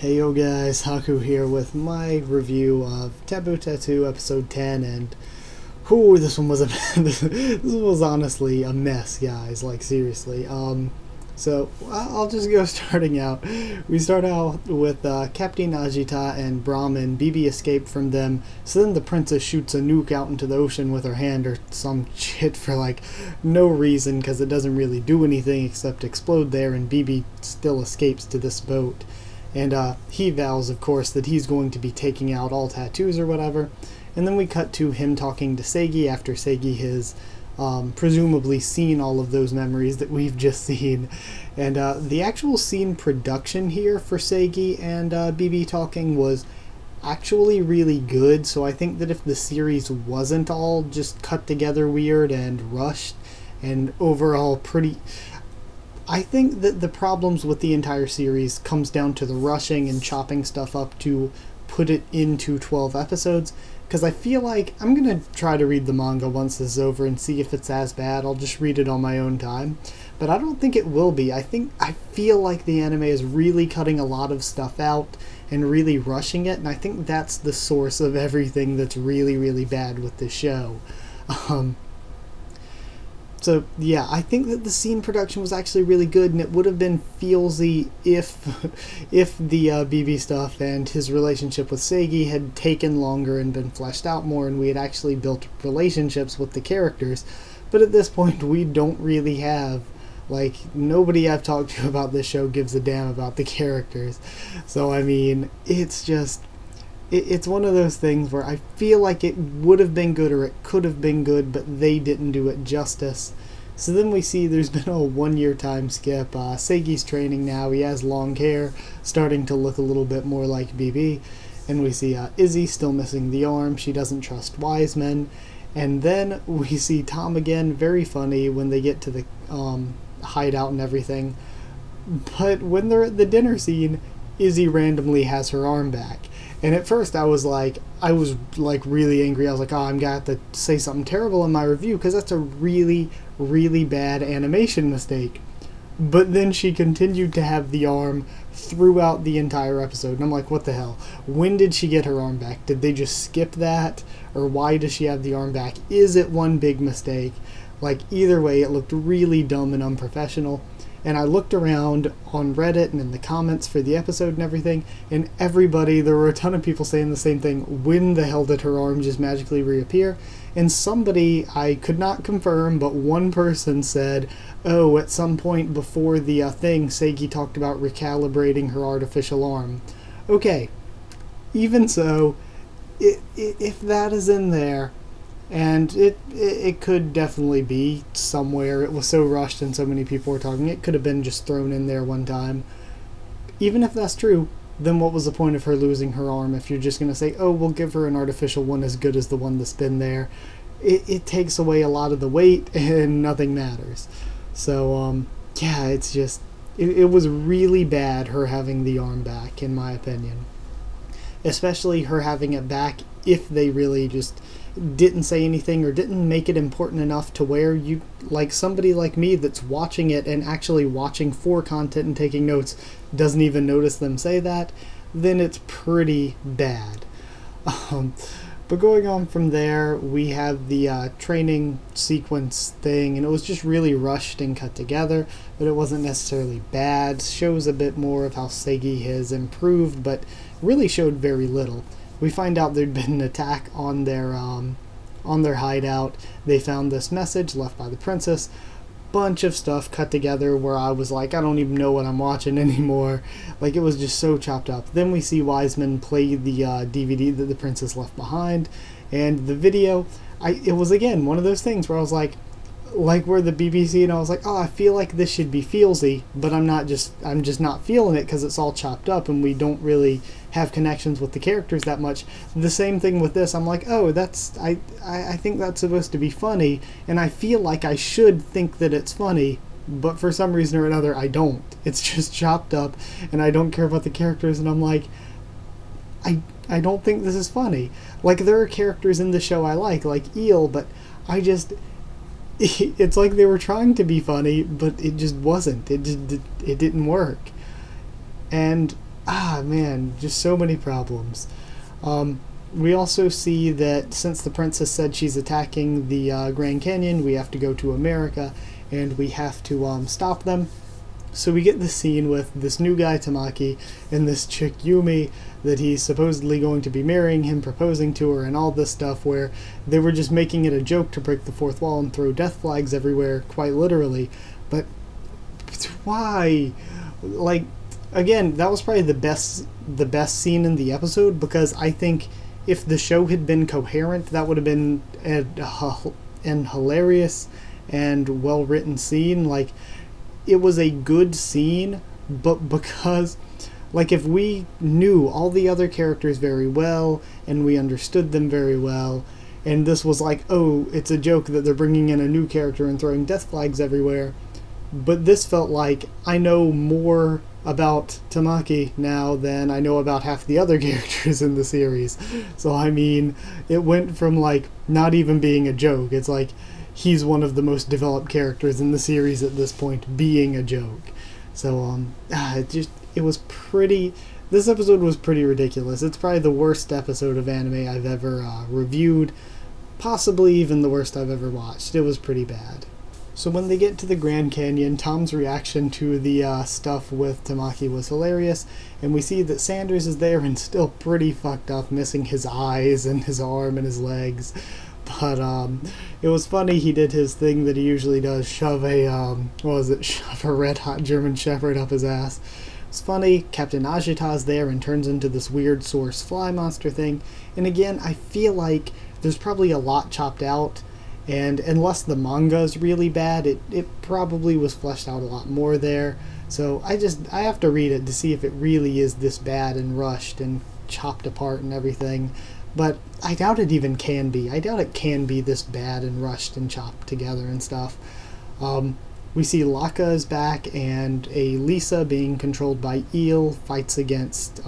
Hey yo guys, Haku here with my review of Taboo Tattoo episode 10, and this one was this was honestly a mess, guys, like seriously. So I'll just go starting out. We start out with Captain Ajita and Brahmin. BB escaped from them, so then the princess shoots a nuke out into the ocean with her hand or some shit for like no reason, because it doesn't really do anything except explode there, and BB still escapes to this boat. And he vows, of course, that he's going to be taking out all tattoos or whatever. And then we cut to him talking to Seigi after Seigi has presumably seen all of those memories that we've just seen. And the actual scene production here for Seigi and BB talking was actually really good. So I think that if the series wasn't all just cut together weird and rushed and overall pretty... I think that the problems with the entire series comes down to the rushing and chopping stuff up to put it into 12 episodes, because I feel like I'm going to try to read the manga once this is over and see if it's as bad. I'll just read it on my own time, but I don't think it will be. I feel like the anime is really cutting a lot of stuff out and really rushing it, and I think that's the source of everything that's really, really bad with this show. So yeah, I think that the scene production was actually really good, and it would have been feelsy if the BB stuff and his relationship with Seigi had taken longer and been fleshed out more, and we had actually built relationships with the characters. But at this point, we don't really have, like, nobody I've talked to about this show gives a damn about the characters. So I mean, it's just... It's one of those things where I feel like it would have been good or it could have been good, but they didn't do it justice. So then we see there's been a 1 year time skip. Seigi's training now. He has long hair, starting to look a little bit more like BB. And we see Izzy still missing the arm. She doesn't trust wise men. And then we see Tom again, very funny when they get to the hideout and everything. But when they're at the dinner scene, Izzy randomly has her arm back. And at first I was really angry. I was like, oh, I'm going to have to say something terrible in my review, because that's a really, really bad animation mistake. But then she continued to have the arm throughout the entire episode. And I'm like, what the hell? When did she get her arm back? Did they just skip that? Or why does she have the arm back? Is it one big mistake? Like, either way, it looked really dumb and unprofessional. And I looked around on Reddit and in the comments for the episode and everything, and there were a ton of people saying the same thing. When the hell did her arm just magically reappear? And somebody, I could not confirm, but one person said, oh, at some point before the thing, Seigi talked about recalibrating her artificial arm. Okay, even so, if that is in there, and it could definitely be somewhere. It was so rushed and so many people were talking. It could have been just thrown in there one time. Even if that's true, then what was the point of her losing her arm if you're just going to say, oh, we'll give her an artificial one as good as the one that's been there? It takes away a lot of the weight and nothing matters. So, yeah, it's just... It was really bad, her having the arm back, in my opinion. Especially her having it back if they really just... didn't say anything or didn't make it important enough to where you, like somebody like me that's watching it and actually watching for content and taking notes, doesn't even notice them say that, then it's pretty bad. But going on from there, we have the training sequence thing, and it was just really rushed and cut together, but it wasn't necessarily bad. Shows a bit more of how Seigi has improved, but really showed very little. We find out there'd been an attack on their hideout. They found this message left by the princess. Bunch of stuff cut together where I was like, I don't even know what I'm watching anymore. Like, it was just so chopped up. Then we see Wiseman play the DVD that the princess left behind, and the video. It was again one of those things where I was like where the BBC, and I was like, oh, I feel like this should be feelsy, but I'm just not feeling it because it's all chopped up and we don't really have connections with the characters that much. The same thing with this. I'm like, oh, I think that's supposed to be funny, and I feel like I should think that it's funny, but for some reason or another I don't. It's just chopped up and I don't care about the characters, and I'm like, I don't think this is funny. Like, there are characters in the show I like Eel, but it's like they were trying to be funny, but it just wasn't. It didn't work. And Man, just so many problems. Um, we also see that since the princess said she's attacking the Grand Canyon, we have to go to America and we have to stop them. So we get this scene with this new guy Tamaki and this chick Yumi that he's supposedly going to be marrying, him proposing to her, and all this stuff where they were just making it a joke to break the fourth wall and throw death flags everywhere, quite literally. But why? Like, again, that was probably the best scene in the episode, because I think if the show had been coherent, that would have been an hilarious and well written scene. Like, it was a good scene, but because, like, if we knew all the other characters very well and we understood them very well, and this was like, oh, it's a joke that they're bringing in a new character and throwing death flags everywhere, but this felt like I know more about Tamaki now than I know about half the other characters in the series. So I mean, it went from like not even being a joke. It's like he's one of the most developed characters in the series at this point, being a joke. So it was pretty. This episode was pretty ridiculous. It's probably the worst episode of anime I've ever reviewed, possibly even the worst I've ever watched. It was pretty bad. So when they get to the Grand Canyon, Tom's reaction to the stuff with Tamaki was hilarious, and we see that Sanders is there and still pretty fucked up, missing his eyes and his arm and his legs. But it was funny. He did his thing that he usually does: shove a red hot German Shepherd up his ass. It's funny. Captain Ajita's there and turns into this weird source fly monster thing. And again, I feel like there's probably a lot chopped out. And unless the manga is really bad, it probably was fleshed out a lot more there. So I have to read it to see if it really is this bad and rushed and chopped apart and everything. But I doubt it even can be. I doubt it can be this bad and rushed and chopped together and stuff. We see Laka is back, and a Lisa being controlled by Eel fights against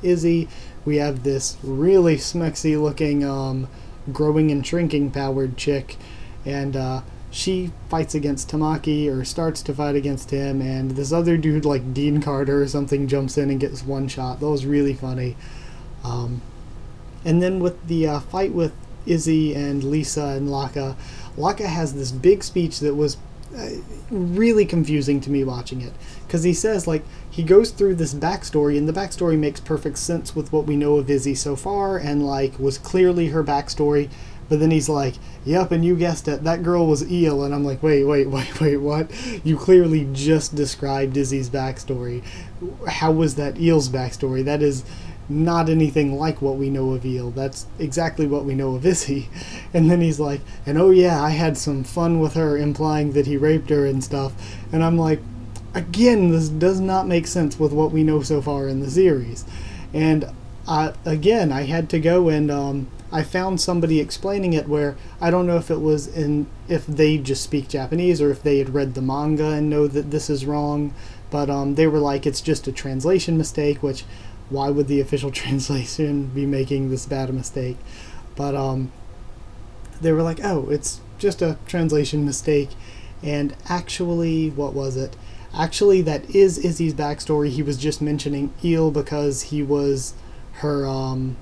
Izzy. We have this really smexy looking growing and shrinking powered chick, and she fights against Tamaki, or starts to fight against him, and this other dude like Dean Carter or something jumps in and gets one shot. That was really funny. And then with the fight with Izzy and Lisa and Laka has this big speech that was really confusing to me watching it, because he says, like, he goes through this backstory, and the backstory makes perfect sense with what we know of Izzy so far, and like was clearly her backstory. But then he's like, yep, and you guessed it, that girl was Eel. And I'm like, wait, what? You clearly just described Izzy's backstory. How was that Eel's backstory? That is not anything like what we know of Eel. That's exactly what we know of Izzy. And then he's like, and oh yeah, I had some fun with her, implying that he raped her and stuff. And I'm like, again, this does not make sense with what we know so far in the series. And again, I had to go and I found somebody explaining it, where I don't know if they just speak Japanese or if they had read the manga and know that this is wrong, but they were like, it's just a translation mistake, which why would the official translation be making this bad a mistake? But they were like, oh, it's just a translation mistake. And actually, what was it? Actually, that is Izzy's backstory. He was just mentioning Eel because he was her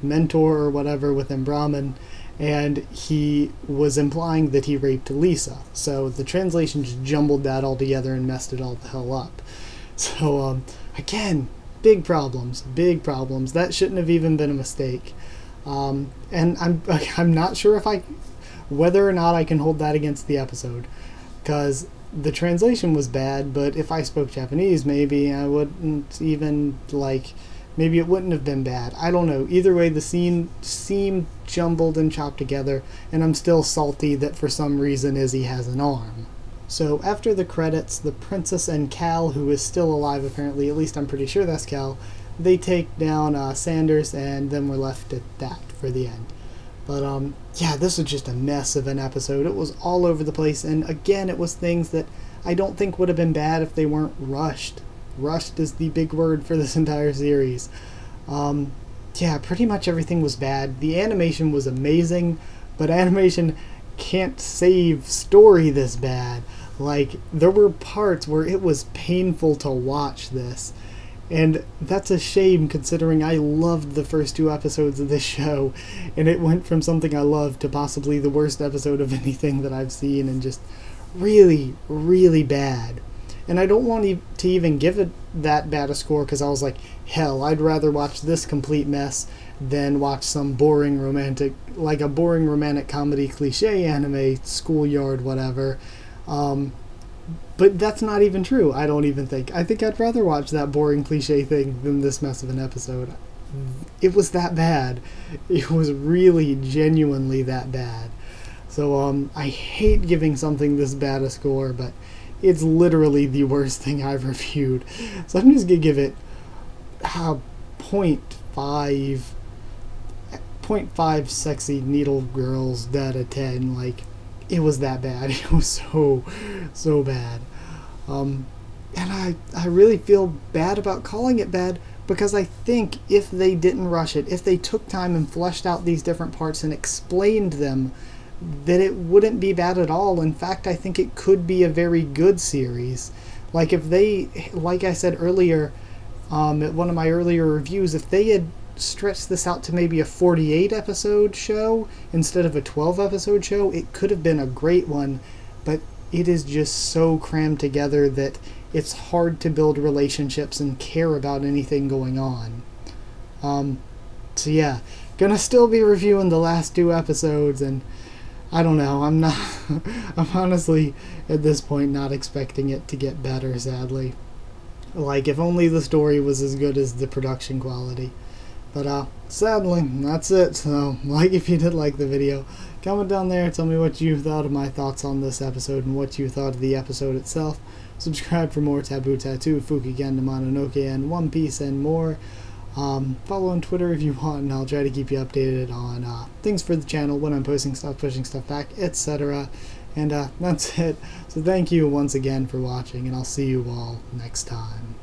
mentor or whatever within Brahmin, and he was implying that he raped Lisa. So the translation just jumbled that all together and messed it all the hell up. So again, big problems. That shouldn't have even been a mistake. And I'm not sure whether or not I can hold that against the episode, because the translation was bad. But if I spoke Japanese, maybe I wouldn't even maybe it wouldn't have been bad. I don't know. Either way, the scene seemed jumbled and chopped together, and I'm still salty that for some reason Izzy has an arm. So after the credits, the princess and Cal, who is still alive apparently, at least I'm pretty sure that's Cal, they take down Sanders, and then we're left at that for the end. But yeah, this was just a mess of an episode. It was all over the place, and again, it was things that I don't think would have been bad if they weren't rushed. Rushed is the big word for this entire series. Yeah, pretty much everything was bad. The animation was amazing, but animation can't save story this bad. Like, there were parts where it was painful to watch this, And that's a shame considering I loved the first two episodes of this show, and it went from something I loved to possibly the worst episode of anything that I've seen, and just really, really bad. And I don't want to even give it that bad a score because I was like, hell, I'd rather watch this complete mess than watch some boring romantic, like a boring romantic comedy cliche anime, schoolyard, whatever. But that's not even true, I don't even think. I think I'd rather watch that boring cliche thing than this mess of an episode. It was that bad. It was really, genuinely that bad. So, I hate giving something this bad a score, but it's literally the worst thing I've reviewed. So I'm just gonna give it point 0.5 sexy needle girls out of 10. Like, it was that bad. It was so bad. And I really feel bad about calling it bad because I think if they didn't rush it, if they took time and fleshed out these different parts and explained them, that it wouldn't be bad at all. In fact, I think it could be a very good series. Like if they, like I said earlier, at one of my earlier reviews, if they had stretched this out to maybe a 48 episode show instead of a 12 episode show, it could have been a great one, but it is just so crammed together that it's hard to build relationships and care about anything going on. So yeah, gonna still be reviewing the last two episodes, and I don't know, I'm honestly at this point not expecting it to get better, sadly. Like, if only the story was as good as the production quality. But sadly, that's it. So, like if you did like the video, comment down there, tell me what you thought of my thoughts on this episode and what you thought of the episode itself. Subscribe for more Taboo Tattoo, Fukigen, Mononoke, and One Piece, and more. Follow on Twitter if you want, and I'll try to keep you updated on things for the channel, when I'm posting stuff, pushing stuff back, etc. And that's it. So thank you once again for watching, and I'll see you all next time.